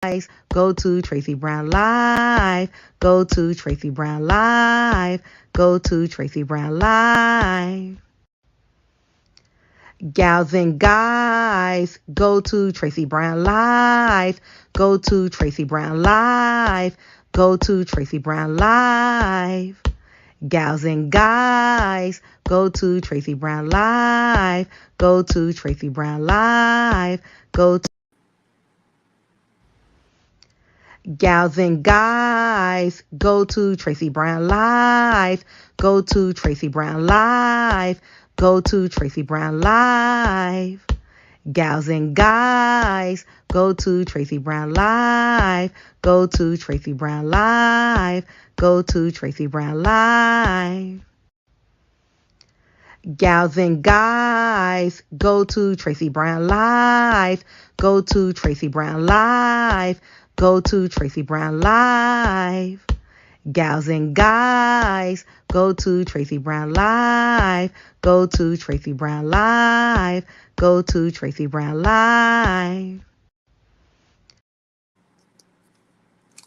Go to Tracey Brown Live. Go to Tracey Brown Live. Go to Tracey Brown Live. Gals and guys, go to Tracey Brown Live. Go to Tracey Brown Live. Go to Tracey Brown Live. Gals and guys, go to Tracey Brown Live. Go to Tracey Brown Live. Go to Gals and guys, go to Tracey Brown Live. Go to Tracey Brown Live. Go to Tracey Brown Live. Gals and guys, go to Tracey Brown Live. Go to Tracey Brown Live. Go to Tracey Brown Live. Gals and guys, go to Tracey Brown Live. Go to Tracey Brown Live. Go to Tracey Brown Live. Gals and guys, go to Tracey Brown Live. Go to Tracey Brown Live. Go to Tracey Brown Live.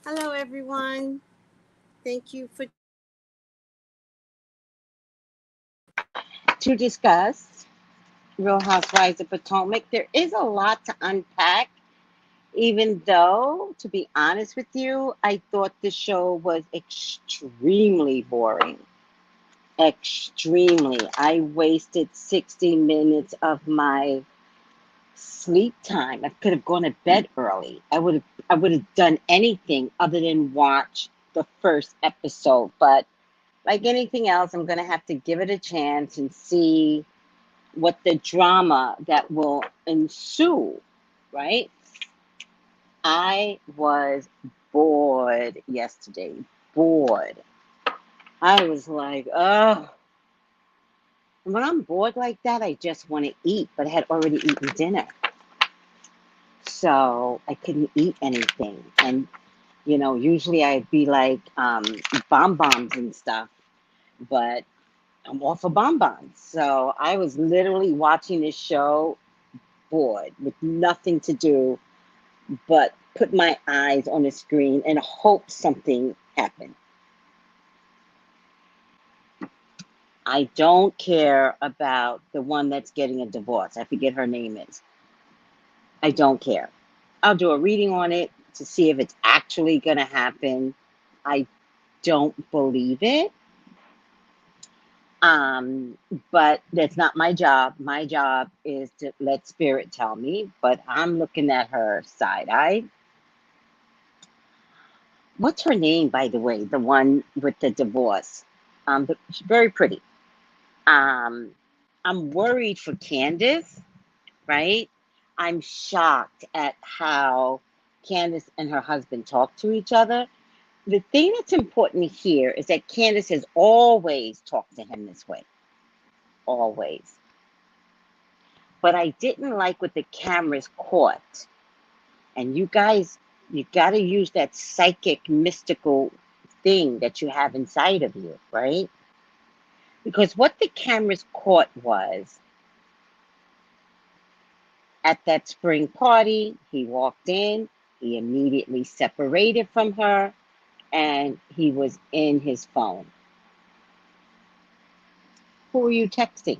Hello, everyone. Thank you for to discuss Real Housewives of Potomac. There is a lot to unpack, even though, to be honest with you, I thought the show was extremely boring. Extremely. I wasted 60 minutes of my sleep time. I could have gone to bed early. I would have done anything other than watch the first episode. But like anything else, I'm gonna have to give it a chance and see what the drama that will ensue, right? I was bored yesterday. Bored. I was like, oh. When I'm bored like that, I just want to eat, but I had already eaten dinner. So I couldn't eat anything. And, you know, usually I'd be like bonbons and stuff, but I'm off of bonbons. So I was literally watching this show bored with nothing to do but put my eyes on the screen and hope something happened. I don't care about the one that's getting a divorce. I forget her name is. I don't care. I'll do a reading on it to see if it's actually going to happen. I don't believe it. But that's not my job. My job is to let spirit tell me, but I'm looking at her side eye. What's her name, by the way? The one with the divorce. But she's very pretty. I'm worried for Candace, right? I'm shocked at how Candace and her husband talk to each other. The thing that's important here is that Candace has always talked to him this way. Always. But I didn't like what the cameras caught. And you guys, you got to use that psychic, mystical thing that you have inside of you, right? Because what the cameras caught was at that spring party, he walked in, he immediately separated from her, and he was in his phone. Who are you texting?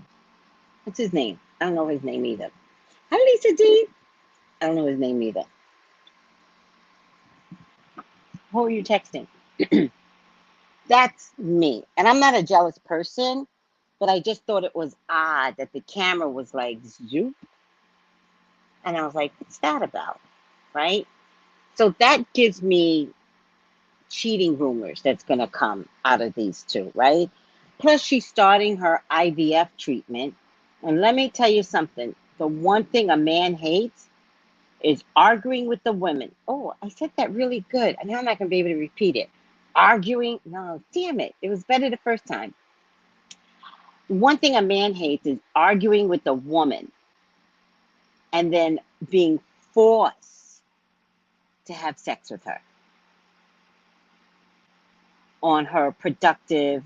What's his name? I don't know his name either. Hi, Lisa D. I don't know his name either. Who are you texting? That's me. And I'm not a jealous person, but I just thought it was odd that the camera was like, zoop. And I was like, what's that about? Right? So that gives me cheating rumors that's going to come out of these two, right? Plus, she's starting her IVF treatment. And let me tell you something. The one thing a man hates is arguing with the women. Oh, I said that really good. And now I'm not going to be able to repeat it. Arguing? No, damn it. It was better the first time. One thing a man hates is arguing with a woman and then being forced to have sex with her on her productive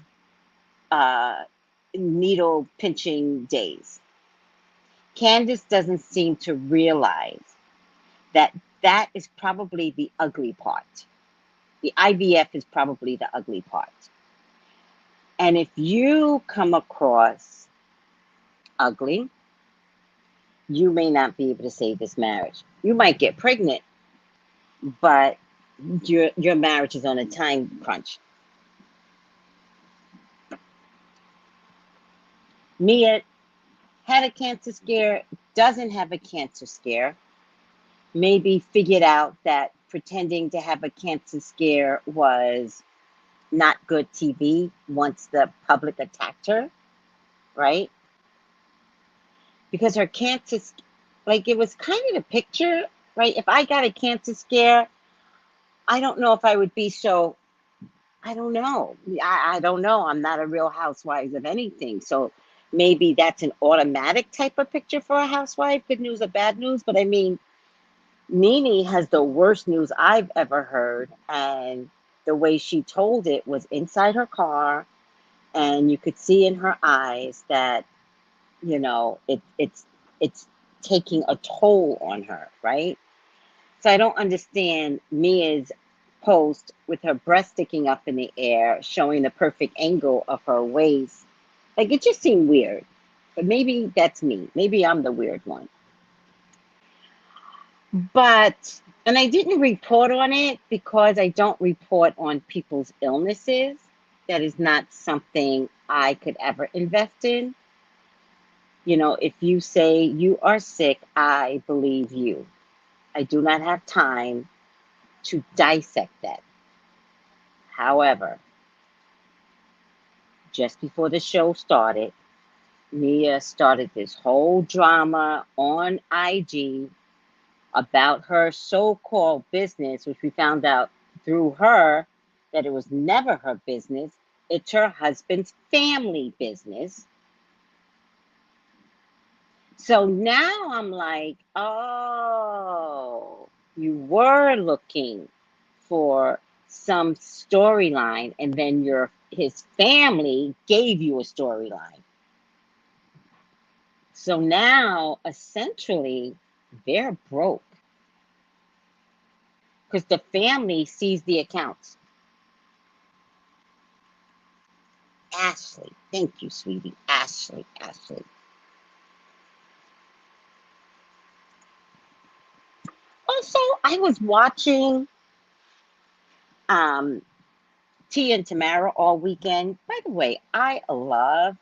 needle pinching days. Candace doesn't seem to realize that that is probably the ugly part. The IVF is probably the ugly part. And if you come across ugly, you may not be able to save this marriage. You might get pregnant, but your marriage is on a time crunch. Mia had a cancer scare, doesn't have a cancer scare, maybe figured out that pretending to have a cancer scare was not good TV once the public attacked her, right? Because her cancer, like, it was kind of the picture, right? If I got a cancer scare, I don't know if I would be so, I don't know. I don't know. I'm not a real housewife of anything. So maybe that's an automatic type of picture for a housewife, good news or bad news. But I mean, Nene has the worst news I've ever heard. And the way she told it was inside her car. And you could see in her eyes that, you know, it's taking a toll on her, right? So I don't understand Mia's post with her breast sticking up in the air, showing the perfect angle of her waist. Like, it just seemed weird. But maybe that's me. Maybe I'm the weird one. But, and I didn't report on it because I don't report on people's illnesses. That is not something I could ever invest in. You know, if you say you are sick, I believe you. I do not have time to dissect that. However, just before the show started, Mia started this whole drama on IG about her so-called business, which we found out through her that it was never her business. It's her husband's family business. So now I'm like, oh, you were looking for some storyline, and then his family gave you a storyline. So now, essentially, they're broke because the family sees the accounts. Ashley, thank you, sweetie. Ashley. Also, I was watching Tia and Tamara all weekend. By the way, I love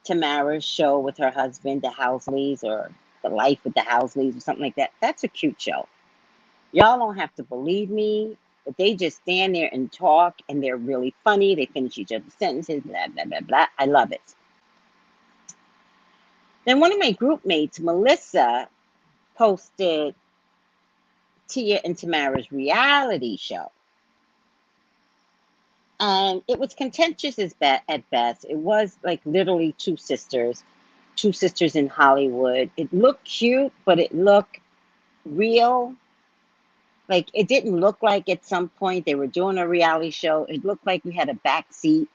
Tamara's show with her husband, the Houseleys, or The Life with the Houseleys, or something like that. That's a cute show. Y'all don't have to believe me, but they just stand there and talk, and they're really funny. They finish each other's sentences, blah, blah, blah, blah. I love it. Then one of my group mates, Melissa, posted Tia and Tamara's reality show. And it was contentious at best. It was like literally two sisters in Hollywood. It looked cute, but it looked real. Like, it didn't look like at some point they were doing a reality show. It looked like we had a backseat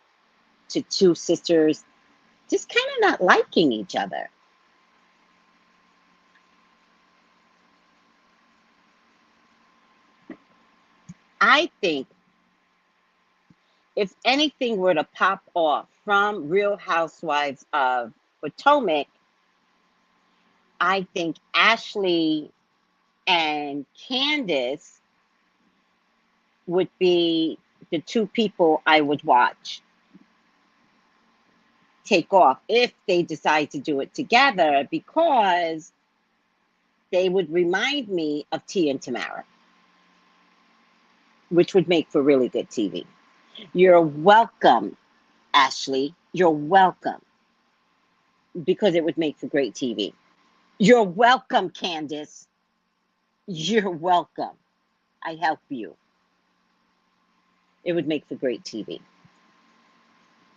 to two sisters just kind of not liking each other. I think if anything were to pop off from Real Housewives of Potomac, I think Ashley and Candace would be the two people I would watch take off if they decide to do it together, because they would remind me of Tia and Tamara, which would make for really good TV. You're welcome, Ashley. You're welcome, because it would make for great TV. You're welcome, Candace. You're welcome. I help you. It would make for great TV.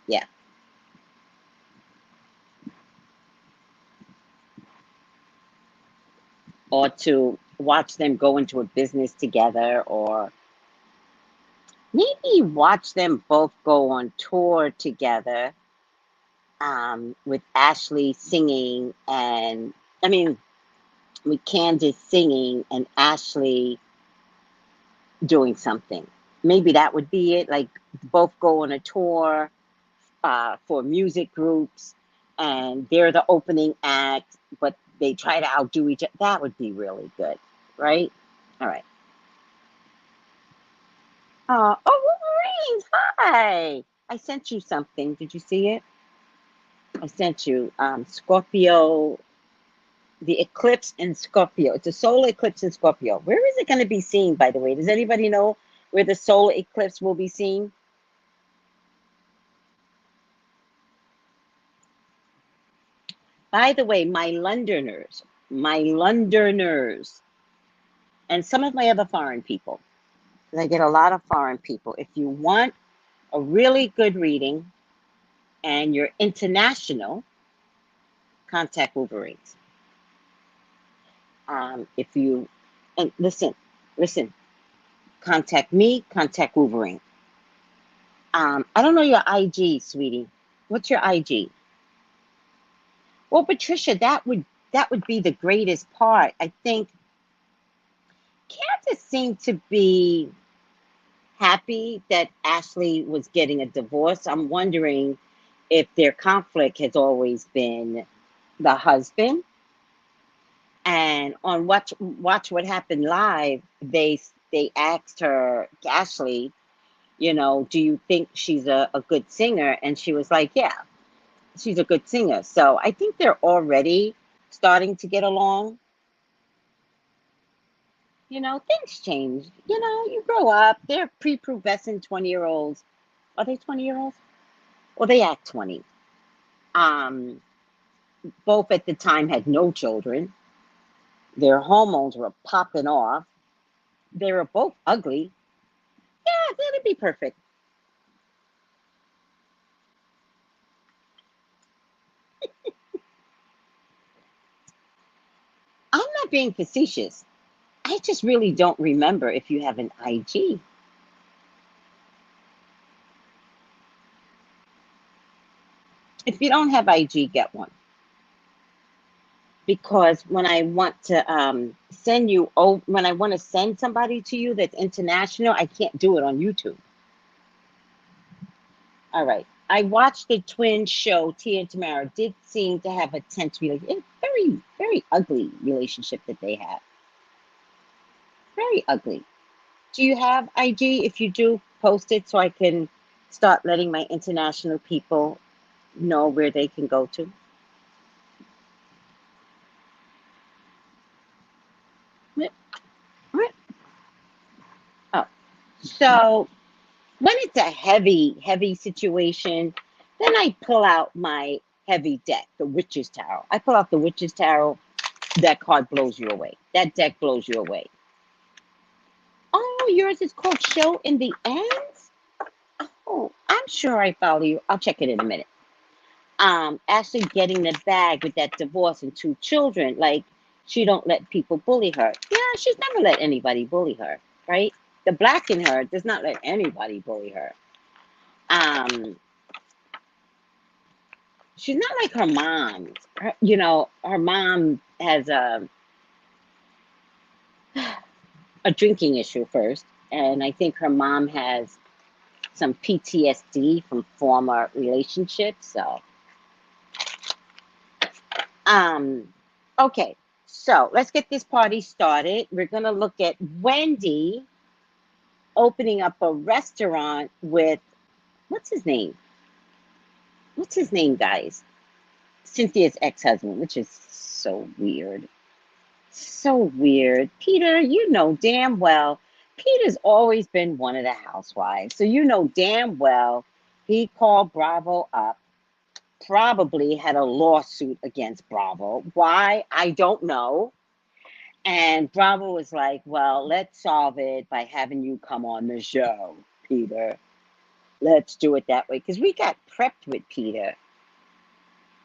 Yeah. Or to watch them go into a business together, or maybe watch them both go on tour together, with Ashley singing, and I mean, with Candace singing and Ashley doing something. Maybe that would be it. Like both go on a tour for music groups, and they're the opening act, but they try to outdo each other. That would be really good, right? All right. Oh, Wolverines! Hi. I sent you something. Did you see it? I sent you Scorpio, the eclipse in Scorpio. It's a solar eclipse in Scorpio. Where is it going to be seen, by the way? Does anybody know where the solar eclipse will be seen? By the way, my Londoners, and some of my other foreign people, because I get a lot of foreign people. If you want a really good reading and you're international, contact Wolverines. If you, and listen, contact me, contact Wolverine. I don't know your IG, sweetie. What's your IG? Well, Patricia, that would be the greatest part. I think Candace seemed to be happy that Ashley was getting a divorce. I'm wondering if their conflict has always been the husband. And on Watch What Happened Live, they asked her, Ashley, you know, do you think she's a good singer? And she was like, yeah, she's a good singer. So I think they're already starting to get along. You know, things change. You know, you grow up. They're prepubescent 20-year-olds. Are they 20-year-olds? Well, they act 20. Both at the time had no children. Their hormones were popping off. They were both ugly. Yeah, that'd be perfect. I'm not being facetious. I just really don't remember if you have an IG. If you don't have IG, get one. Because when I want to send you, when I want to send somebody to you that's international, I can't do it on YouTube. All right. I watched the twin show. Tia and Tamara did seem to have a tense relationship. Very, very ugly relationship that they have. Very ugly. Do you have IG? If you do, post it so I can start letting my international people know where they can go to. Oh, so when it's a heavy, heavy situation, then I pull out my heavy deck, the Witch's Tarot. I pull out the Witch's Tarot. That card blows you away. That deck blows you away. Oh, yours is called Show in the Ends? Oh, I'm sure I follow you. I'll check it in a minute. Actually getting the bag with that divorce and 2 children, like she don't let people bully her. Yeah, she's never let anybody bully her, right? The black in her does not let anybody bully her. She's not like her mom. You know, her mom has a drinking issue first, and I think her mom has some PTSD from former relationships. So, okay, so let's get this party started. We're gonna look at Wendy opening up a restaurant with, what's his name? What's his name, guys? Cynthia's ex-husband, which is so weird. So weird. Peter, you know damn well, Peter's always been one of the housewives. So you know damn well he called Bravo up, probably had a lawsuit against Bravo. Why? I don't know. And Bravo was like, well, let's solve it by having you come on the show, Peter. Let's do it that way. Because we got prepped with Peter.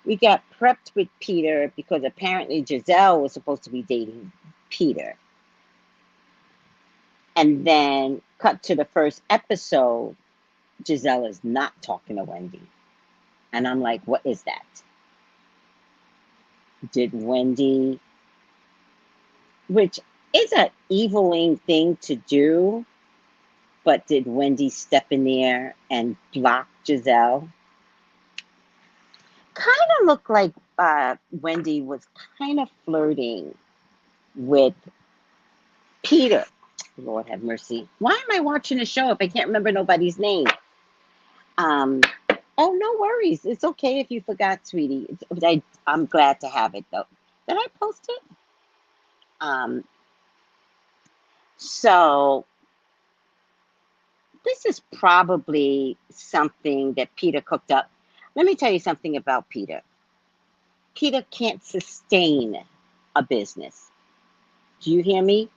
We got prepped with Peter because apparently Giselle was supposed to be dating Peter. And then cut to the first episode, Giselle is not talking to Wendy. And I'm like, what is that? Did Wendy which is an eviling thing to do. But did Wendy step in there and block Giselle? Kind of looked like Wendy was kind of flirting with Peter. Lord have mercy. Why am I watching a show if I can't remember nobody's name? Oh, no worries. It's okay if you forgot, sweetie. I'm glad to have it, though. Did I post it? So this is probably something that Peter cooked up. Let me tell you something about Peter. Peter can't sustain a business. Do you hear me?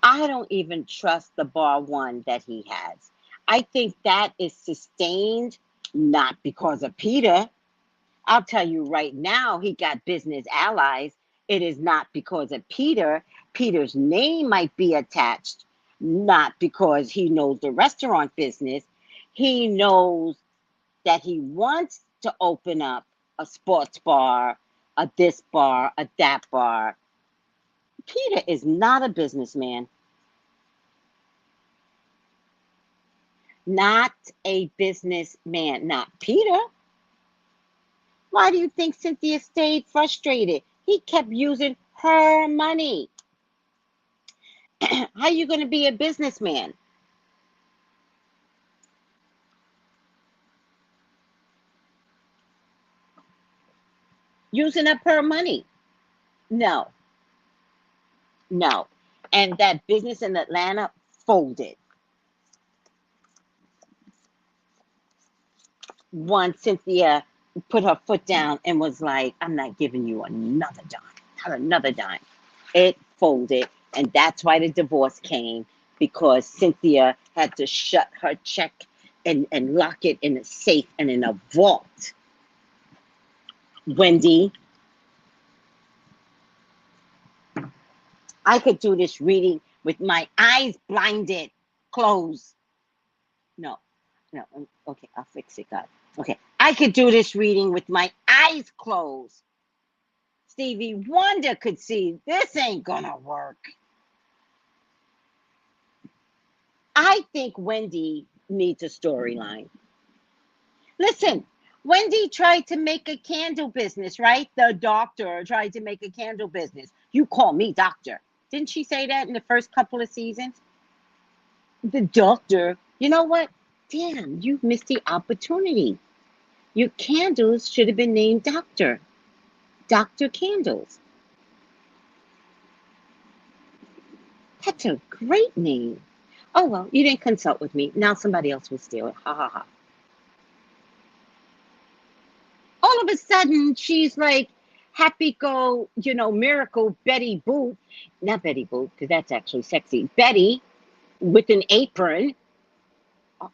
I don't even trust the bar one that he has. I think that is sustained not because of Peter. I'll tell you right now, he got business allies. It is not because of Peter. Peter's name might be attached, not because he knows the restaurant business. He knows that he wants to open up a sports bar, a this bar, a that bar. Peter is not a businessman. Not a businessman. Not Peter. Why do you think Cynthia stayed frustrated? He kept using her money. How are you going to be a businessman? Using up her money. No. No. And that business in Atlanta folded. Once Cynthia put her foot down and was like, I'm not giving you another dime. Not another dime. It folded. And that's why the divorce came, because Cynthia had to shut her check and lock it in a safe and in a vault. Wendy, I could do this reading with my eyes blinded, closed. No, okay, I'll fix it, God. Okay, I could do this reading with my eyes closed. Stevie Wonder could see this ain't gonna work. I think Wendy needs a storyline. Listen, Wendy tried to make a candle business, right? The doctor tried to make a candle business. You call me doctor. Didn't she say that in the first couple of seasons? The doctor, you know what? Damn, you missed the opportunity. Your candles should have been named Doctor. Dr. Candles. That's a great name. Oh, well, you didn't consult with me. Now somebody else will steal it. Ha ha ha. All of a sudden, she's like, happy go, miracle Betty Boop. Not Betty Boop, because that's actually sexy. Betty with an apron.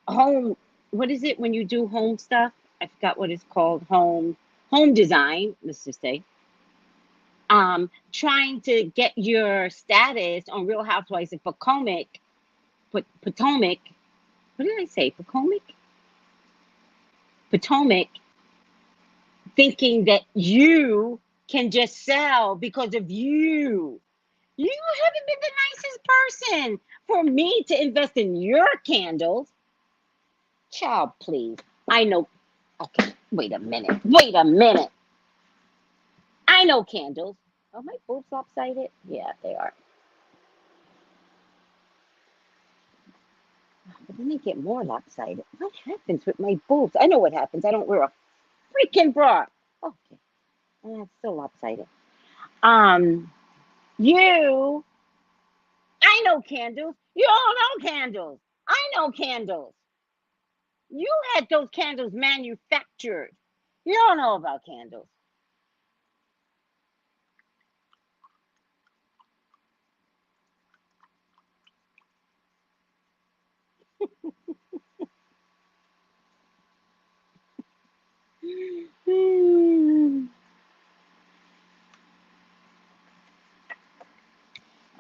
Home, what is it when you do home stuff? I forgot what it's called. Home design, let's just say. Trying to get your status on Real Housewives of Potomac. Potomac. What did I say? Potomac. Thinking that you can just sell because of you. You haven't been the nicest person for me to invest in your candles. Child, please. I know. Okay, wait a minute. I know candles. Are my boobs lopsided? Yeah, they are. But then they get more lopsided. What happens with my boobs? I know what happens. I don't wear a freaking bra. Okay. And that's still lopsided. You, I know candles. You don't know candles. I know candles. You had those candles manufactured. You don't know about candles.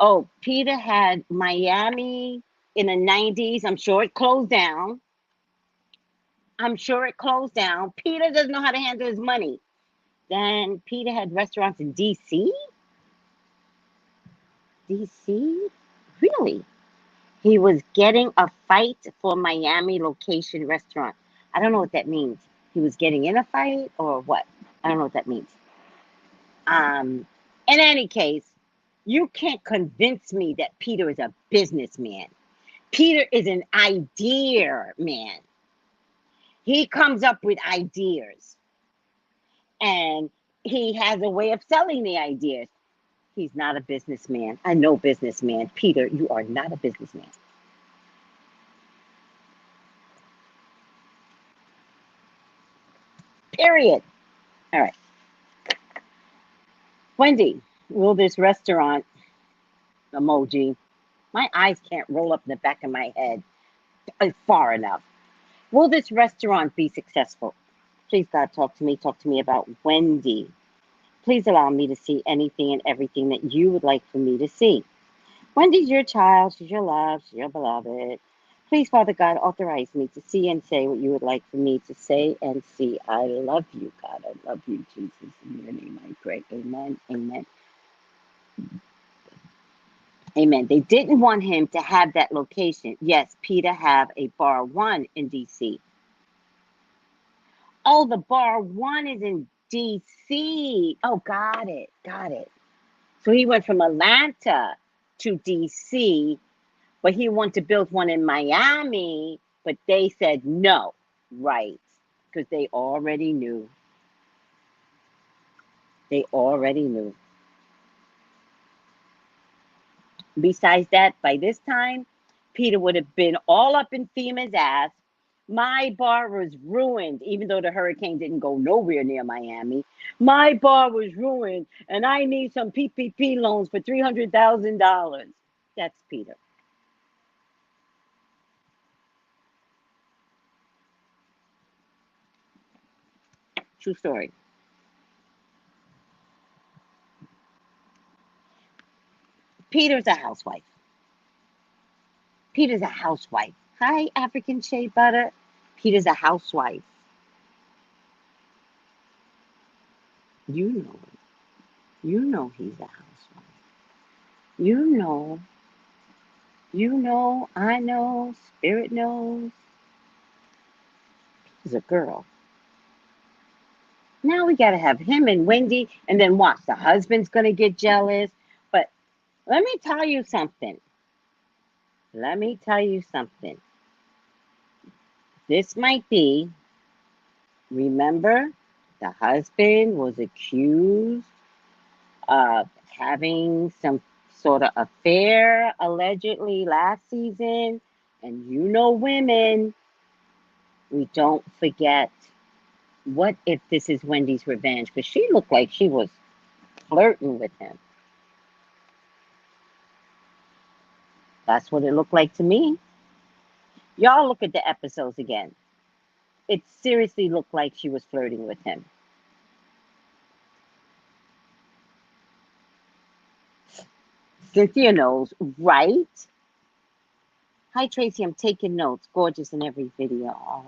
Oh, Peter had Miami in the 90s. I'm sure it closed down. Peter doesn't know how to handle his money. Then Peter had restaurants in DC. DC? Really? He was getting a fight for Miami location restaurant. I don't know what that means. He was getting in a fight or what? I don't know what that means. In any case, you can't convince me that Peter is a businessman. Peter is an idea man. He comes up with ideas and he has a way of selling the ideas. He's not a businessman. I know businessman. Peter, you are not a businessman. Period. All right. Wendy, will this restaurant emoji? My eyes can't roll up in the back of my head far enough. Will this restaurant be successful? Please, God, talk to me. Talk to me about Wendy. Please allow me to see anything and everything that you would like for me to see. Wendy's your child. She's your love. She's your beloved. Please, Father God, authorize me to see and say what you would like for me to say and see. I love you, God. I love you, Jesus. In your name I pray. Amen. Amen. Amen. They didn't want him to have that location. Yes, Peter have a bar one in DC. Oh, the bar one is in DC. Oh, got it. Got it. So he went from Atlanta to DC, but he wanted to build one in Miami, but they said no. Right. Because they already knew. They already knew. Besides that, by this time, Peter would have been all up in FEMA's ass. My bar was ruined, even though the hurricane didn't go nowhere near Miami. My bar was ruined, and I need some PPP loans for $300,000. That's Peter. True story. Peter's a housewife. Peter's a housewife. Hi, African shea butter. Peter's a housewife. You know it. You know he's a housewife. You know. You know. I know. Spirit knows. He's a girl. Now we got to have him and Wendy, and then watch. The husband's going to get jealous. But let me tell you something. Let me tell you something. This might be, remember, the husband was accused of having some sort of affair allegedly last season. And you know, women, we don't forget. What if this is Wendy's revenge? Because she looked like she was flirting with him. That's what it looked like to me. Y'all look at the episodes again. It seriously looked like she was flirting with him. Cynthia knows, right? Hi, Tracy. I'm taking notes. Gorgeous in every video. Oh,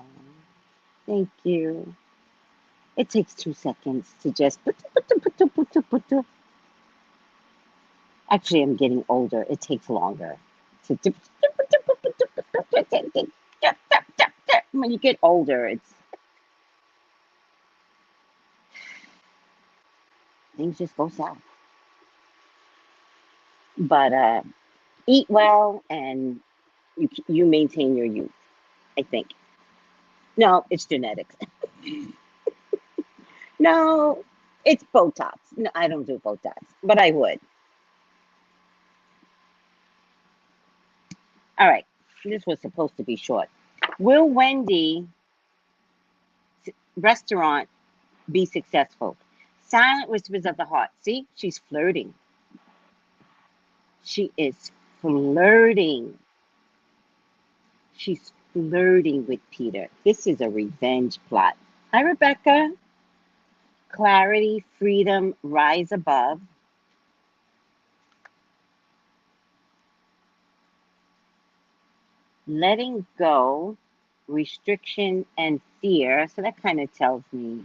thank you. It takes 2 seconds to just. Actually, I'm getting older. It takes longer. When you get older, it's things just go south. But eat well and you maintain your youth, I think. No, it's genetics. No, it's Botox. No, I don't do Botox, but I would. All right, this was supposed to be short. Will Wendy restaurant be successful? Silent whispers of the heart. See, she's flirting. She is flirting. She's flirting with Peter. This is a revenge plot. Hi, Rebecca. Clarity, freedom, rise above. Letting go, restriction, and fear. So that kind of tells me,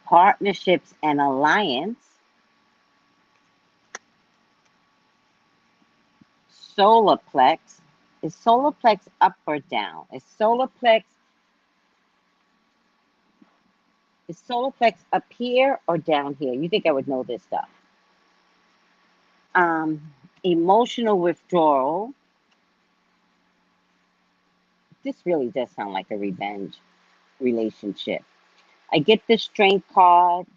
partnerships and alliance. solar plex. Is solar plex up or down? Is solar plex up here or down here? You think I would know this stuff? Emotional withdrawal. This really does sound like a revenge relationship. I get the strength card.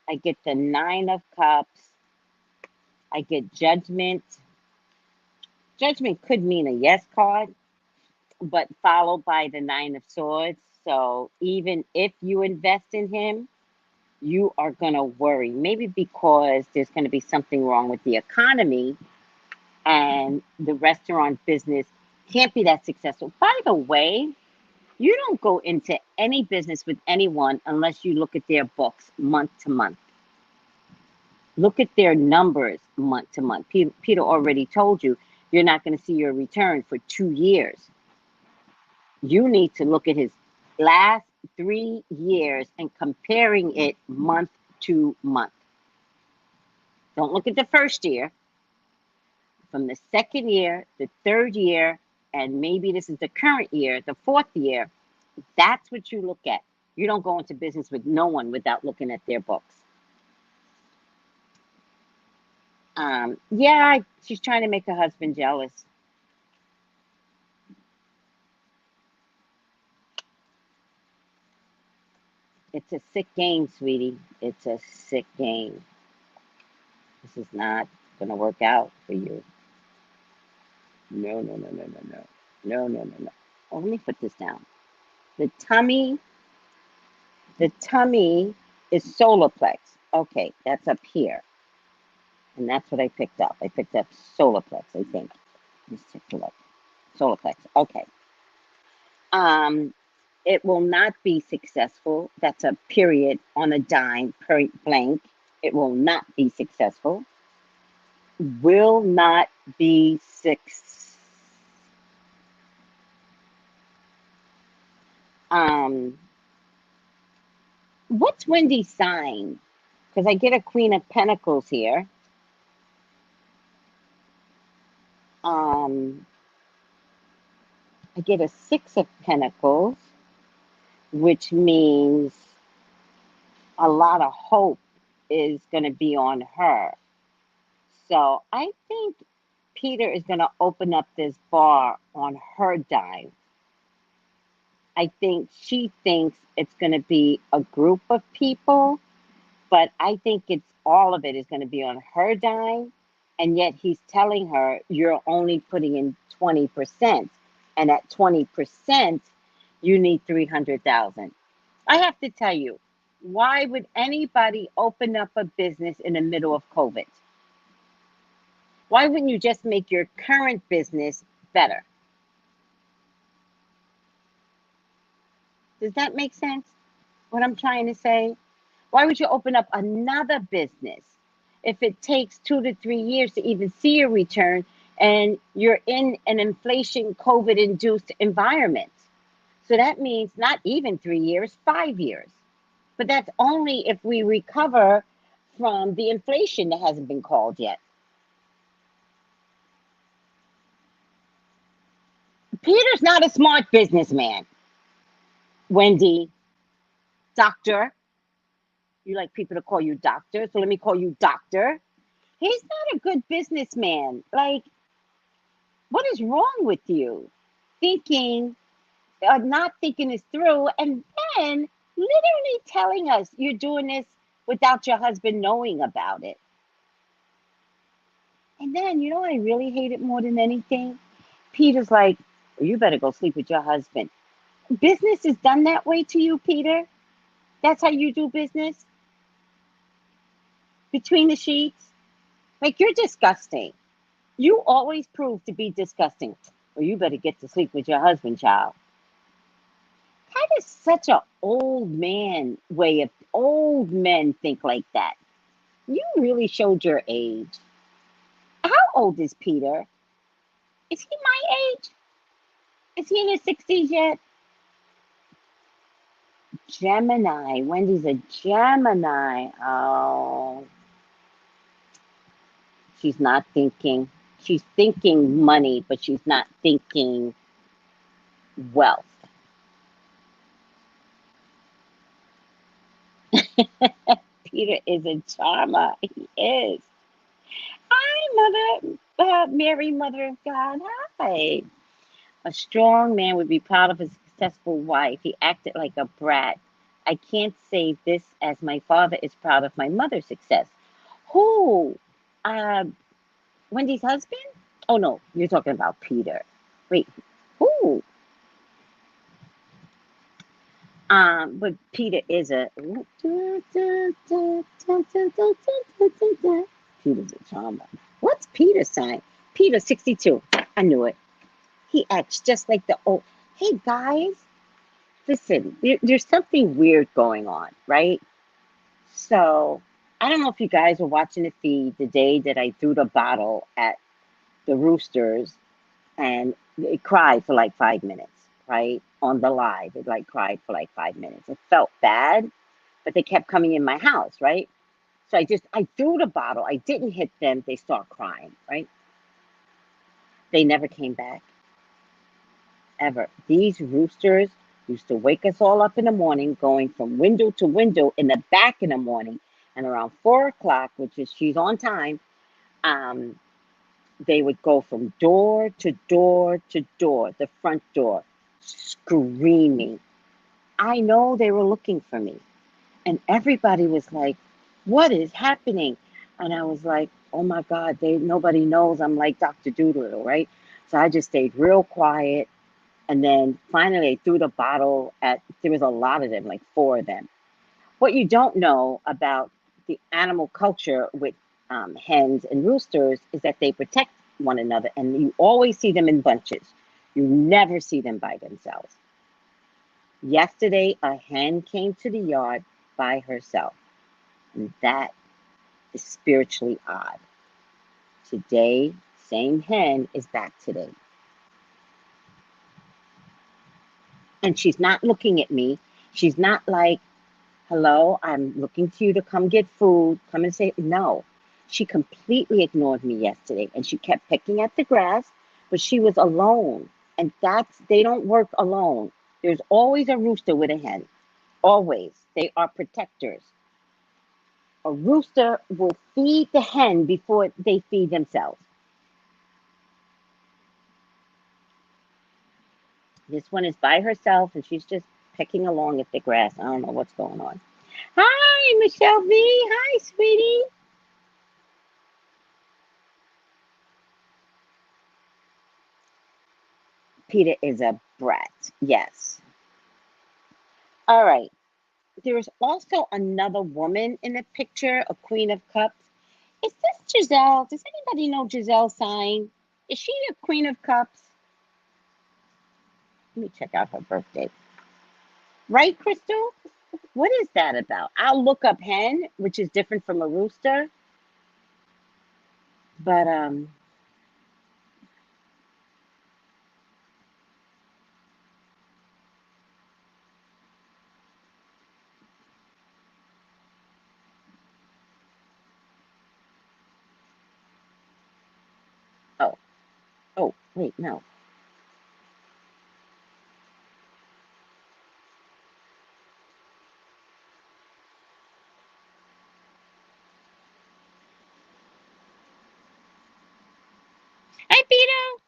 I get the 9 of cups. I get judgment. Judgment could mean a yes card, but followed by the 9 of swords. So even if you invest in him, you are going to worry. Maybe because there's going to be something wrong with the economy and the restaurant business can't be that successful. By the way, you don't go into any business with anyone unless you look at their books month to month. Look at their numbers month to month. Peter already told you you're not going to see your return for 2 years. You need to look at his last 3 years and comparing it month to month. Don't look at the first year. From the second year, the third year, and maybe this is the current year, the fourth year, that's what you look at. You don't go into business with no one without looking at their books. Yeah, she's trying to make her husband jealous. It's a sick game, sweetie. It's a sick game. This is not going to work out for you. No, no, no, no, no, no. No, no, no, no. Oh, let me put this down. The tummy is solar plex. Okay, that's up here. And that's what I picked up. I picked up solar plex, I think. Let's take a look. Solar plex. Okay. It will not be successful. That's a period on a dime, blank. It will not be successful. Will not be what's Wendy's sign? Because I get a Queen of Pentacles here. I get a 6 of Pentacles, which means a lot of hope is going to be on her. So I think Peter is going to open up this bar on her dime. I think she thinks it's going to be a group of people, but I think it's all of it is going to be on her dime. And yet he's telling her you're only putting in 20%. And at 20%, you need 300,000. I have to tell you, why would anybody open up a business in the middle of COVID? Why wouldn't you just make your current business better? Does that make sense? What I'm trying to say? Why would you open up another business if it takes 2 to 3 years to even see a return and you're in an inflation COVID-induced environment? So that means not even 3 years, 5 years. But that's only if we recover from the inflation that hasn't been called yet. Peter's not a smart businessman. Wendy, doctor. You like people to call you doctor, so let me call you doctor. He's not a good businessman. Like, what is wrong with you? Thinking, not thinking this through, and then literally telling us you're doing this without your husband knowing about it. And then, you know, I really hate it more than anything. Peter's like, well, you better go sleep with your husband. Business is done that way to you, Peter? That's how you do business? Between the sheets? Like, you're disgusting. You always prove to be disgusting. Well, you better get to sleep with your husband, child. That is such an old man way of, old men think like that. You really showed your age. How old is Peter? Is he my age? Is he in his 60s yet? Gemini. Wendy's a Gemini. Oh. She's not thinking. She's thinking money, but she's not thinking wealth. Peter is a charmer. He is. Hi, Mother, Mary, Mother of God. Hi. A strong man would be proud of his successful wife. He acted like a brat. I can't say this as my father is proud of my mother's success. Who? Uh, Wendy's husband? Oh, no, you're talking about Peter. Wait, who? But Peter is a Peter's a charmer. What's Peter's sign? Peter 62. I knew it. He acts just like the old. Hey guys, listen, there's something weird going on, right? So I don't know if you guys were watching the feed the day that I threw the bottle at the roosters and it cried for like 5 minutes, right? On the live, it like cried for like 5 minutes. It felt bad, but they kept coming in my house, right? So I threw the bottle. I didn't hit them. They start crying, right? They never came back, ever. These roosters used to wake us all up in the morning, going from window to window in the back in the morning. And around 4 o'clock, which is she's on time, um, they would go from door to door to door, the front door, screaming. I know they were looking for me. And everybody was like, what is happening? And I was like, oh my God, nobody knows I'm like Dr. Doolittle, right? So I just stayed real quiet. And then finally I threw the bottle there was a lot of them, like 4 of them. What you don't know about the animal culture with hens and roosters is that they protect one another, and you always see them in bunches. You never see them by themselves. Yesterday, a hen came to the yard by herself, and that is spiritually odd. Today, same hen is back today. And she's not looking at me. She's not like, hello, I'm looking to you to come get food. Come and say, no. She completely ignored me yesterday and she kept picking at the grass, but she was alone. And they don't work alone. There's always a rooster with a hen. Always. They are protectors. A rooster will feed the hen before they feed themselves. This one is by herself and she's just pecking along at the grass. I don't know what's going on. Hi, Michelle V. Hi, sweetie. Peter is a brat. Yes. All right. There is also another woman in the picture, a Queen of Cups. Is this Giselle? Does anybody know Giselle's sign? Is she a Queen of Cups? Let me check out her birthday. Right, Crystal? What is that about? I'll look up hen, which is different from a rooster. But oh, wait, no. Hi, Peter.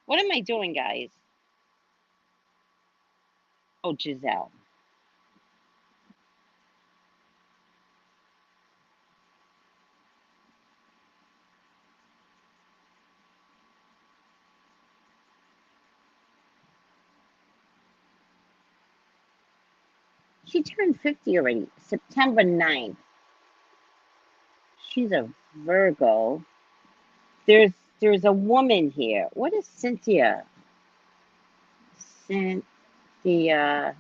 What am I doing, guys? Oh, Giselle. She turned 50 already, September 9th. She's a Virgo. There's a woman here. What is Cynthia? Cynthia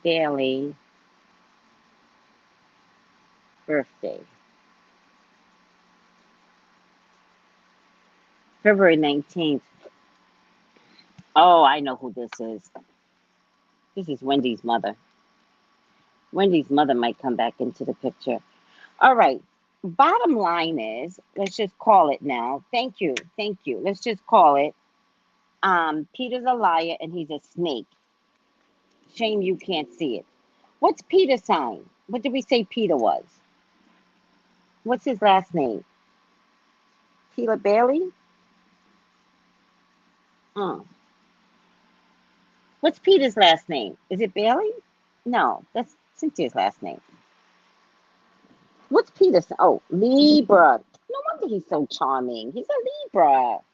Daly birthday. February 19th. Oh, I know who this is. This is Wendy's mother. Wendy's mother might come back into the picture. All right. bottom line is, let's just call it now. Thank you. Thank you. Let's just call it. Peter's a liar and he's a snake. Shame you can't see it. What's Peter's sign? What did we say Peter was? What's his last name? Peter Bailey? Uh. What's Peter's last name? Is it Bailey? No, that's Cynthia's last name. What's Peter's? Oh, Libra. No wonder he's so charming. He's a Libra. All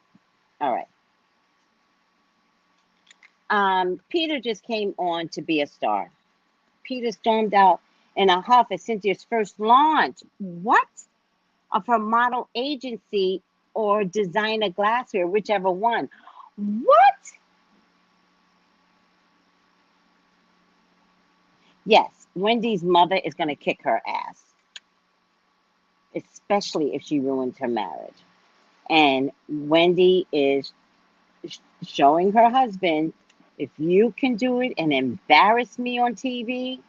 right. Peter just came on to be a star. Peter stormed out in a huff at Cynthia's first launch. What? Of her model agency or designer glassware, whichever one. What? Yes, Wendy's mother is going to kick her ass, especially if she ruins her marriage. And Wendy is showing her husband, if you can do it and embarrass me on TV,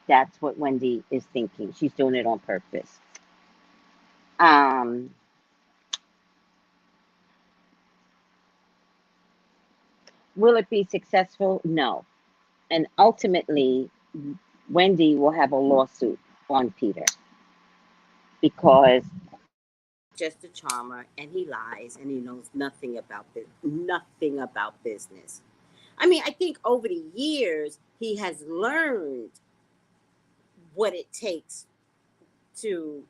that's what Wendy is thinking. She's doing it on purpose. Will it be successful? No. And ultimately, Wendy will have a lawsuit on Peter because just a charmer and he lies and he knows nothing about business. I mean, I think over the years he has learned what it takes to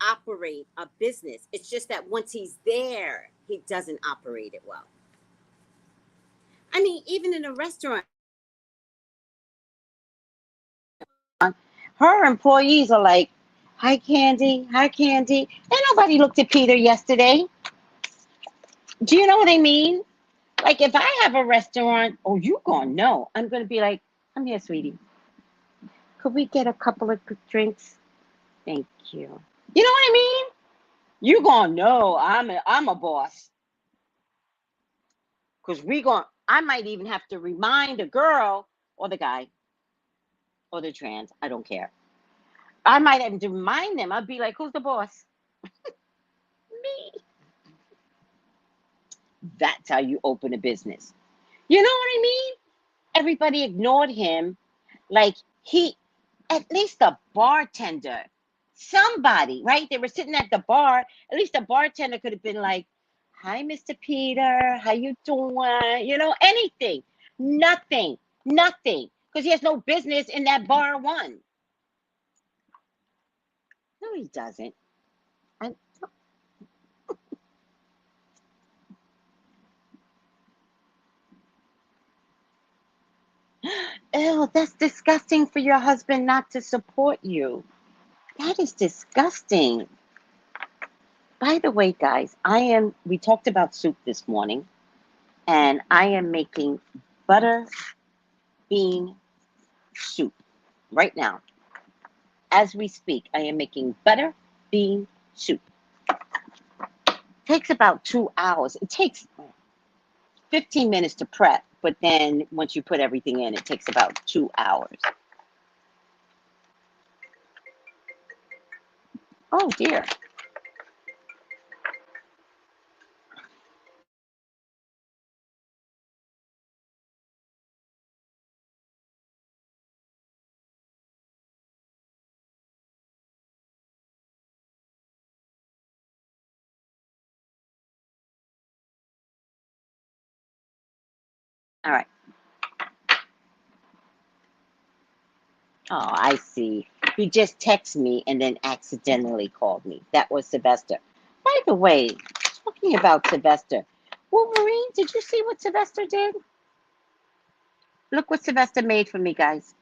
operate a business. It's just that once he's there, he doesn't operate it well. I mean, even in a restaurant, her employees are like, hi, Candy. Hi, Candy. Ain't nobody looked at Peter yesterday. Do you know what I mean? Like, if I have a restaurant, oh, you gonna know. I'm gonna be like, I'm here, sweetie. Could we get a couple of quick drinks? Thank you. You know what I mean? You gonna know I'm a boss. Cause I might even have to remind the girl or the guy or the trans. I don't care. I might have to remind them. I'd be like, who's the boss? Me. That's how you open a business. You know what I mean? Everybody ignored him. Like at least the bartender, somebody, right? They were sitting at the bar. At least the bartender could have been like, hi, Mr. Peter, how you doing? You know, anything. Nothing. Because he has no business in that bar one. No, he doesn't. I, Ew, that's disgusting for your husband not to support you. That is disgusting. By the way, guys, we talked about soup this morning, and I am making butter bean soup right now. As we speak, I am making butter bean soup. Takes about 2 hours. It takes 15 minutes to prep, but then once you put everything in, it takes about 2 hours. Oh dear. All right. Oh, I see. He just texted me and then accidentally called me. That was Sylvester. By the way, talking about Sylvester, Wolverine, did you see what Sylvester did? Look what Sylvester made for me, guys.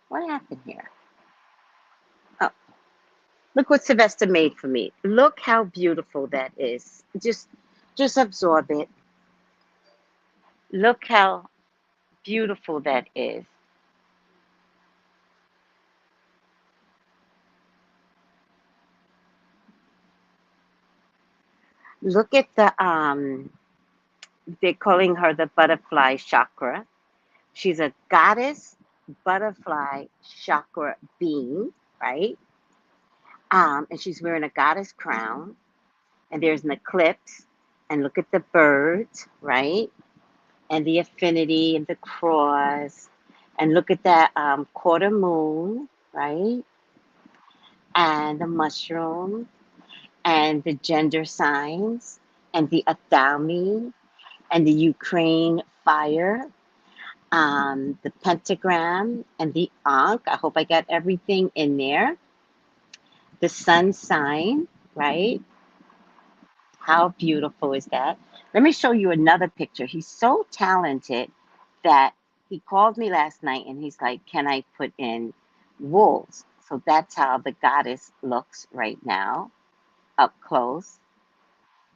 What happened here? Oh, look what Sylvester made for me. Look how beautiful that is. Just absorb it. Look how beautiful that is. Look at the they're calling her the butterfly chakra. She's a goddess butterfly chakra being, right? And she's wearing a goddess crown, and there's an eclipse, and look at the birds, right? And the affinity and the cross, and look at that quarter moon, right? And the mushroom, and the gender signs, and the Adami, and the Ukraine fire, the pentagram, and the Ankh. I hope I got everything in there. The sun sign, right? How beautiful is that? Let me show you another picture. He's so talented that he called me last night and he's like, can I put in wolves? So that's how the goddess looks right now, up close.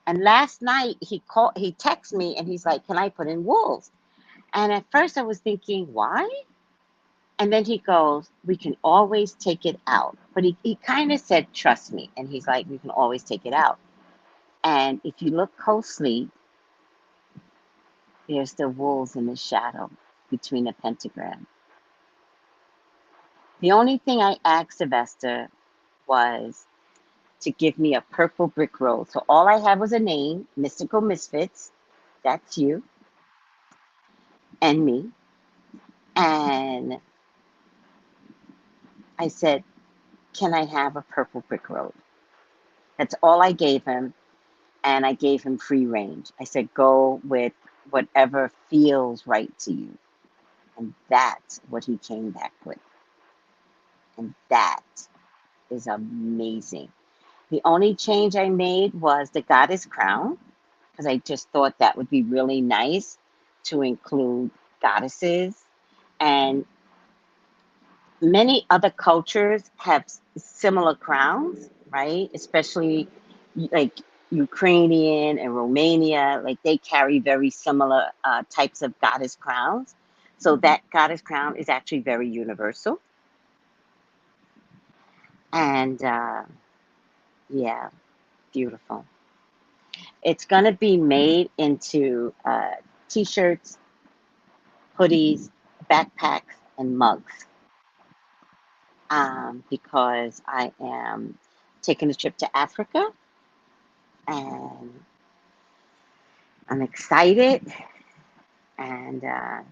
And last night he texted me and he's like, can I put in wolves? And at first I was thinking, why? And then he goes, we can always take it out. But he kind of said, trust me. And he's like, we can always take it out. And if you look closely, there's the wolves in the shadow between the pentagram. The only thing I asked Sylvester was to give me a purple brick road. So all I had was a name, Mystical Misfits. That's you and me. And I said, can I have a purple brick road? That's all I gave him. And I gave him free range. I said, go with whatever feels right to you. And that's what he came back with. And that is amazing. The only change I made was the goddess crown, because I just thought that would be really nice to include goddesses. And many other cultures have similar crowns, right? Especially like Ukrainian and Romania, like they carry very similar types of goddess crowns. So that goddess crown is actually very universal. And yeah, beautiful. It's going to be made into t-shirts, hoodies, backpacks, and mugs, because I am taking a trip to Africa and I'm excited. And I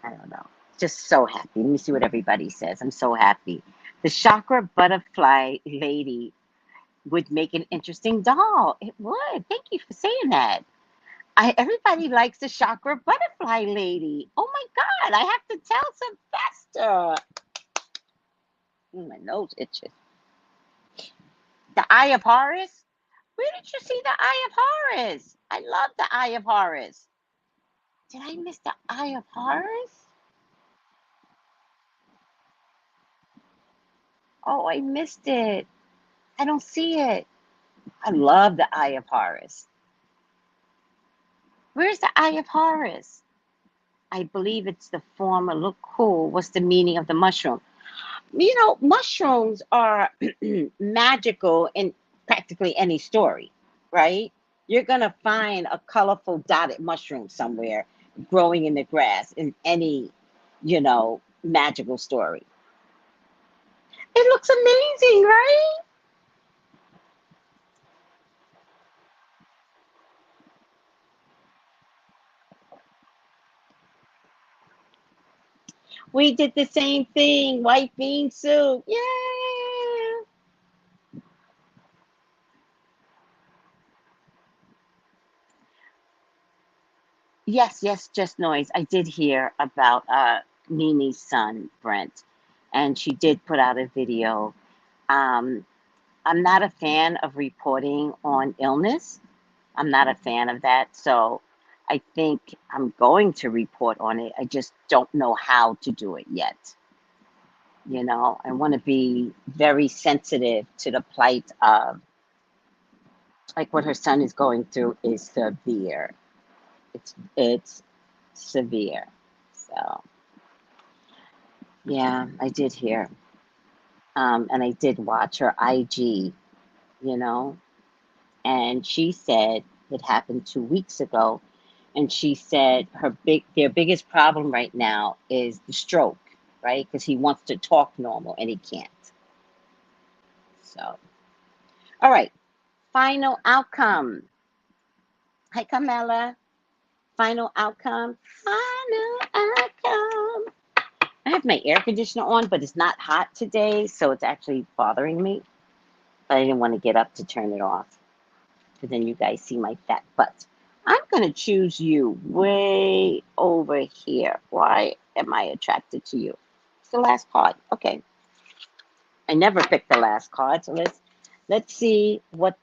don't know, just so happy. Let me see what everybody says. I'm so happy. The chakra butterfly lady would make an interesting doll. It would. Thank you for saying that. Everybody likes the chakra butterfly lady. Oh my God, I have to tell Sylvester. My nose itches. The Eye of Horus? Where did you see the Eye of Horus? I love the Eye of Horus. Did I miss the Eye of Horus? Oh, I missed it. I don't see it. I love the Eye of Horus. Where's the Eye of Horus? I believe it's the former. Look cool. What's the meaning of the mushroom? You know, mushrooms are magical in practically any story, right? You're going to find a colorful dotted mushroom somewhere growing in the grass in any, magical story. It looks amazing, right? We did the same thing. White bean soup. Yeah. Yes, yes, just noise. I did hear about Nini's son, Brent, and she did put out a video. Um, I'm not a fan of reporting on illness. I'm not a fan of that. So I think I'm going to report on it. I just don't know how to do it yet. I want to be very sensitive to the plight of, like, what her son is going through is severe. It's severe. So yeah, I did hear. And I did watch her IG, you know. And she said it happened 2 weeks ago. And she said their biggest problem right now is the stroke, right? Because he wants to talk normal and he can't. So, all right. Final outcome. Hi, Carmela. Final outcome. Final outcome. I have my air conditioner on, but it's not hot today, so it's actually bothering me. But I didn't want to get up to turn it off, because then you guys see my fat butt. I'm going to choose you way over here. Why am I attracted to you? It's the last card. Okay. I never picked the last card, so let's see what,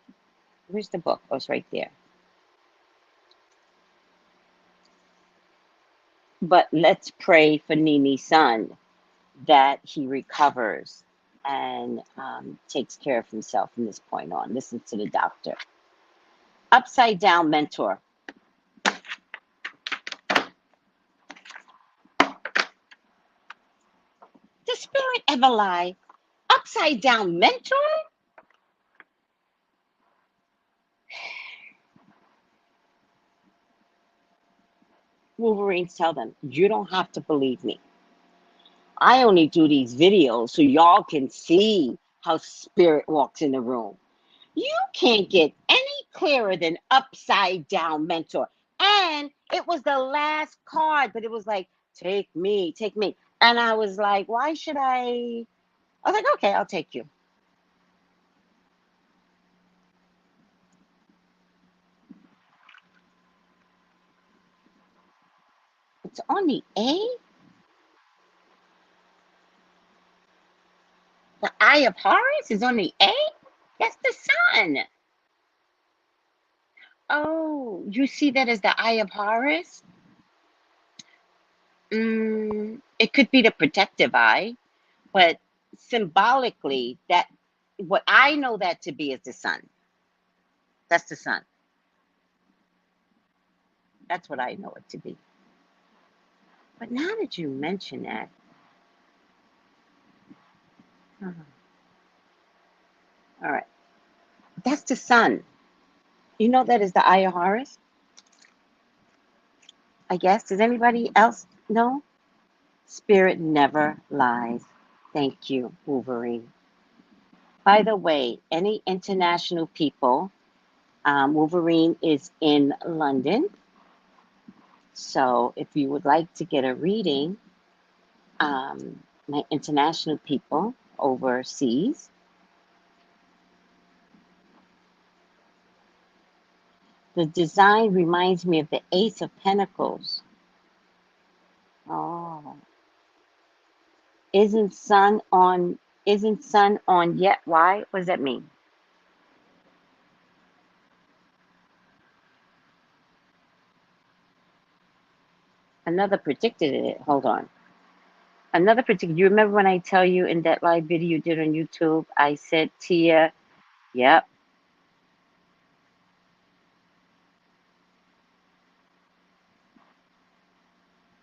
where's the book? Oh, it's right there. But let's pray for Nini's son that he recovers and takes care of himself from this point on. Listen to the doctor. Upside down mentor. The spirit ever lie? Upside down mentor? Wolverines tell them, you don't have to believe me. I only do these videos so y'all can see how spirit walks in the room. You can't get any clearer than upside down mentor. And it was the last card, but it was like, take me, take me. And I was like, why should I was like, okay, I'll take you. It's on the A? The Eye of Horus is on the A? That's the sun. Oh, you see that as the Eye of Horus? It could be the protective eye, but symbolically, that what I know that to be is the sun. That's the sun. That's what I know it to be. But now that you mention that, all right, that's the sun. You know that is the Eye of Horus, I guess. Does anybody else know? Spirit never lies. Thank you, Wolverine. By the way, any international people, Wolverine is in London. So if you would like to get a reading, my international people overseas, the design reminds me of the Ace of Pentacles. Oh, isn't sun on yet? Why? What does that mean? Another predicted it. Hold on. Another predicted. You remember when I tell you in that live video you did on YouTube? I said Tia. Yep.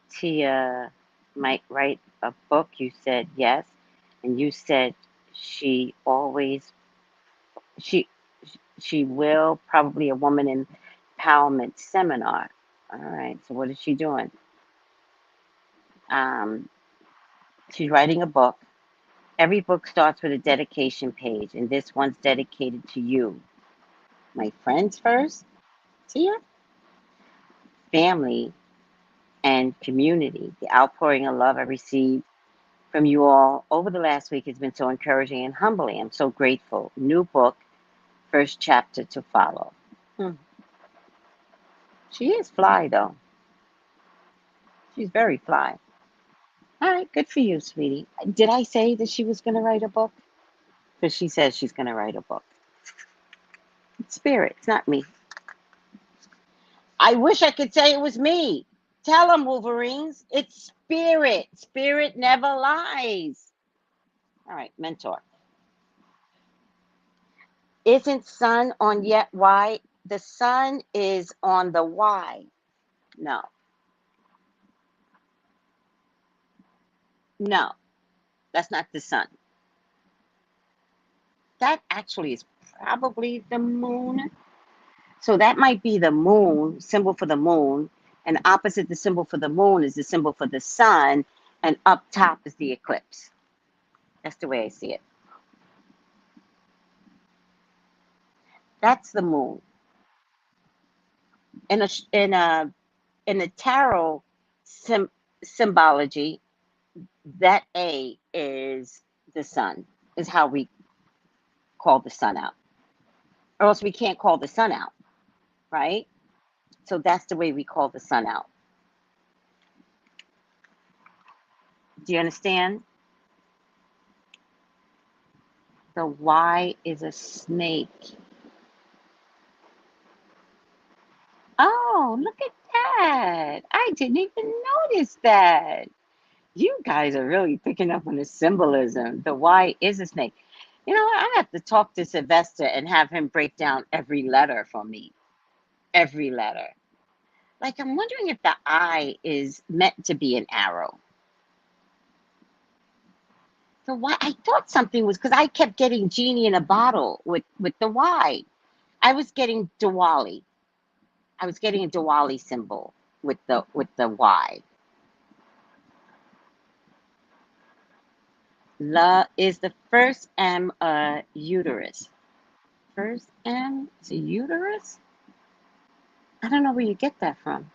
Tia might write a book. You said yes, and you said she always she she will, probably a woman empowerment seminar. All right. So what is she doing? Um, she's writing a book. Every book starts with a dedication page, and this one's dedicated to you, my friends first, Tia, family, and community. The outpouring of love I received from you all over the last week has been so encouraging and humbling. I'm so grateful. New book, first chapter to follow. She is fly, though. She's very fly. All right, good for you, sweetie. Did I say that she was going to write a book? Because she says she's going to write a book. It's spirit, it's not me. I wish I could say it was me. Tell them, Wolverines. It's spirit. Spirit never lies. All right, mentor. Isn't sun on yet Y? The sun is on the Y. No. No, that's not the sun. That actually is probably the moon. So that might be the moon, symbol for the moon, and opposite the symbol for the moon is the symbol for the sun, and up top is the eclipse. That's the way I see it. That's the moon. In a tarot symbology, that A is the sun, is how we call the sun out. Or else we can't call the sun out, right? So that's the way we call the sun out. Do you understand? The Y is a snake. Oh, look at that. I didn't even notice that. You guys are really picking up on the symbolism. The Y is a snake. You know what? I have to talk to Sylvester and have him break down every letter for me. Every letter. Like, I'm wondering if the I is meant to be an arrow. So why I thought something was because I kept getting genie in a bottle with the Y. I was getting Diwali. I was getting a Diwali symbol with the Y. La is the first M uterus. First M is a uterus? I don't know where you get that from.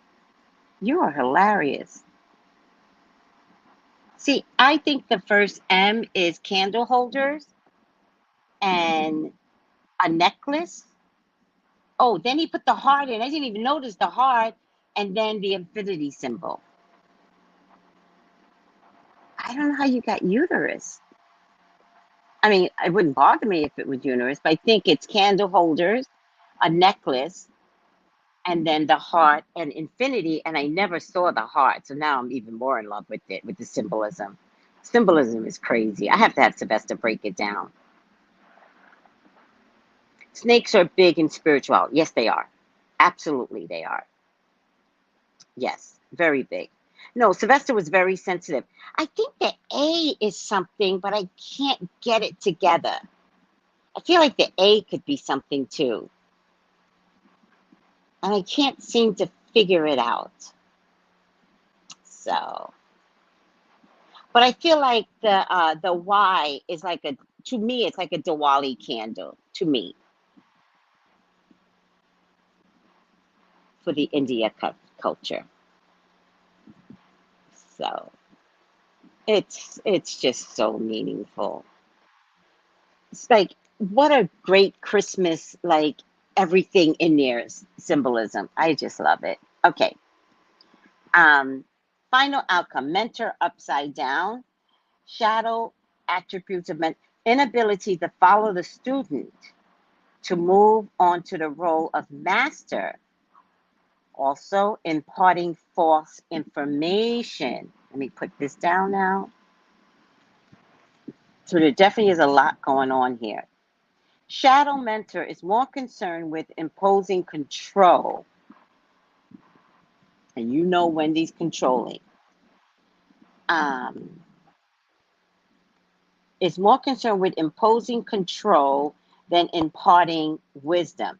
You are hilarious. See, I think the first M is candle holders and a necklace. Oh, then he put the heart in. I didn't even notice the heart, and then the infinity symbol. I don't know how you got uterus. I mean, it wouldn't bother me if it was uterus, but I think it's candle holders, a necklace, and then the heart and infinity. And I never saw the heart, so now I'm even more in love with it, with the symbolism. Symbolism is crazy. I have to have Sylvester break it down. Snakes are big in spirituality. Yes, they are. Absolutely, they are. Yes, very big. No, Sylvester was very sensitive. I think the A is something, but I can't get it together. I feel like the A could be something too. And I can't seem to figure it out. So, but I feel like the Y is like to me, it's like a Diwali candle, to me, for the India culture. So it's just so meaningful. It's like, what a great Christmas, like everything in there is symbolism. I just love it. Okay. Final outcome, mentor upside down, shadow attributes of inability to follow the student to move on to the role of master. Also imparting false information. Let me put this down now. So there definitely is a lot going on here. Shadow mentor is more concerned with imposing control. And you know Wendy's controlling. Is more concerned with imposing control than imparting wisdom.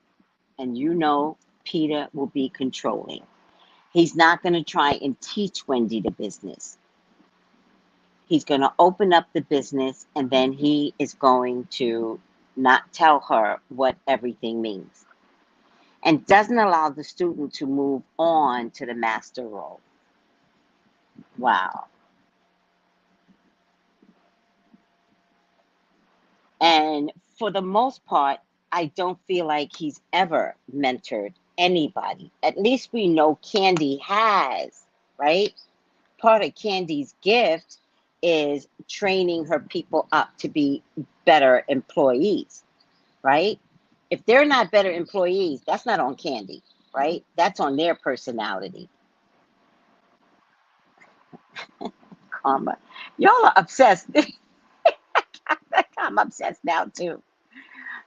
And you know Peter will be controlling. He's not going to try and teach Wendy the business. He's going to open up the business, and then he is going to not tell her what everything means. And doesn't allow the student to move on to the master role. Wow. And for the most part, I don't feel like he's ever mentored anybody. At least we know Candy has, right? Part of Candy's gift is training her people up to be better employees, right? If they're not better employees, that's not on Candy, right? That's on their personality. Karma. Y'all are obsessed. I'm obsessed now too.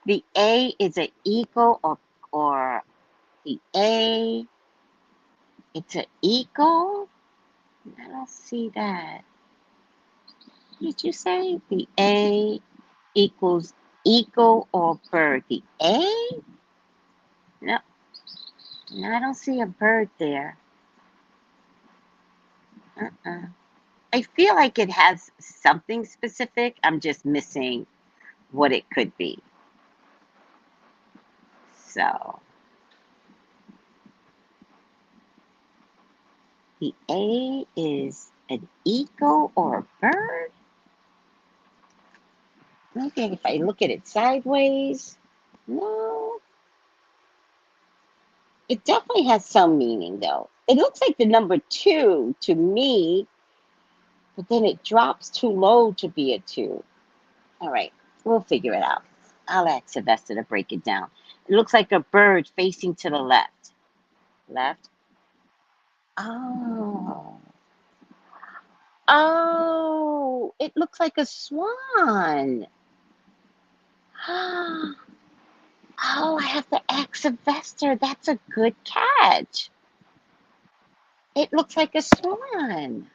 The A is an ego, or the A, it's an ego? I don't see that. Did you say the A equals ego or bird? The A? No. I don't see a bird there. Uh-uh. I feel like it has something specific. I'm just missing what it could be. So the A is an eagle or a bird. Maybe if I look at it sideways. No. It definitely has some meaning though. It looks like the number 2 to me, but then it drops too low to be a 2. All right, we'll figure it out. I'll ask Sylvester to break it down. It looks like a bird facing to the left. Left. Oh. Oh, it looks like a swan. Oh, I have to ask Sylvester. That's a good catch. It looks like a swan.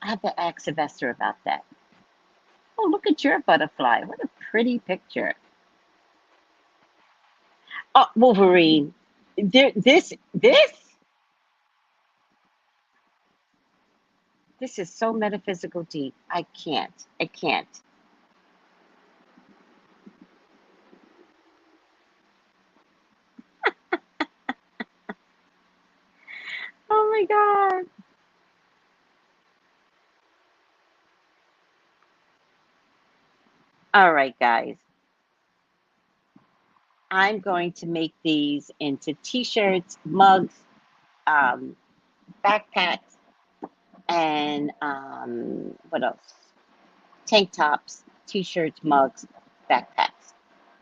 I have to ask Sylvester about that. Oh, look at your butterfly. What a pretty picture. Oh, Wolverine. This is so metaphysical deep. I can't. I can't. Oh my God. All right, guys. I'm going to make these into t-shirts, mugs, backpacks, and what else? Tank tops, t-shirts, mugs, backpacks.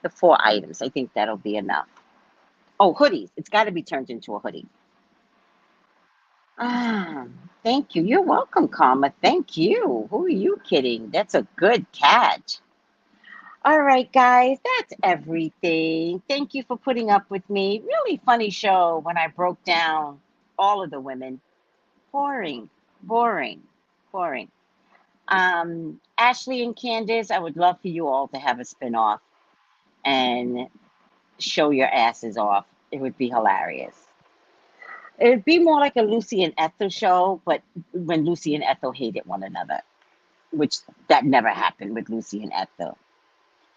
The 4 items. I think that'll be enough. Oh, hoodies. It's got to be turned into a hoodie. Ah, thank you. You're welcome, Karma. Thank you. Who are you kidding? That's a good catch. All right, guys, that's everything. Thank you for putting up with me. Really funny show when I broke down all of the women. Boring, boring, boring. Ashley and Candace, I would love for you all to have a spin-off and show your asses off. It would be hilarious. It would be more like a Lucy and Ethel show, but when Lucy and Ethel hated one another, which that never happened with Lucy and Ethel.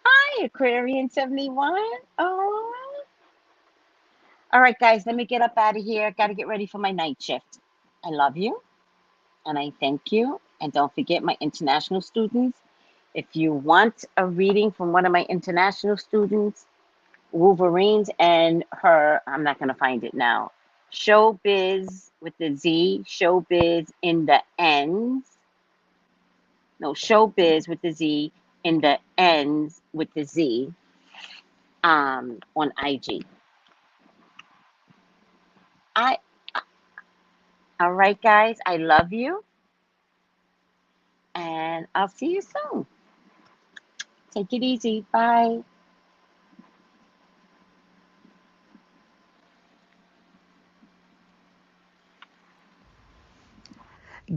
Hi, Aquarian 71. Oh. All right, guys, let me get up out of here. Got to get ready for my night shift. I love you and I thank you. And don't forget my international students. If you want a reading from one of my international students, Wolverines and her, I'm not going to find it now. Showbiz with the Z, Showbiz in the ends. No, Showbiz with the Z in the ends with the Z on IG. I All right, guys, I love you and I'll see you soon. Take it easy. Bye.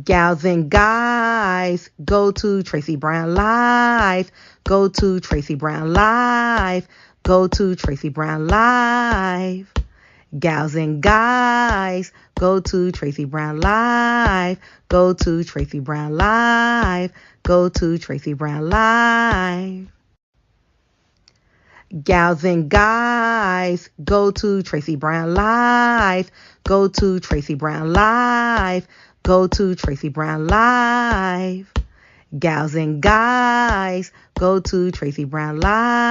Gals and guys, go to Tracey Brown Live. Go to Tracey Brown Live. Go to Tracey Brown Live. Gals and guys, go to Tracey Brown Live. Go to Tracey Brown Live. Go to Tracey Brown Live. Gals and guys, go to Tracey Brown Live. Go to Tracey Brown Live. Go to Tracey Brown Live. Gals and guys, go to Tracey Brown Live.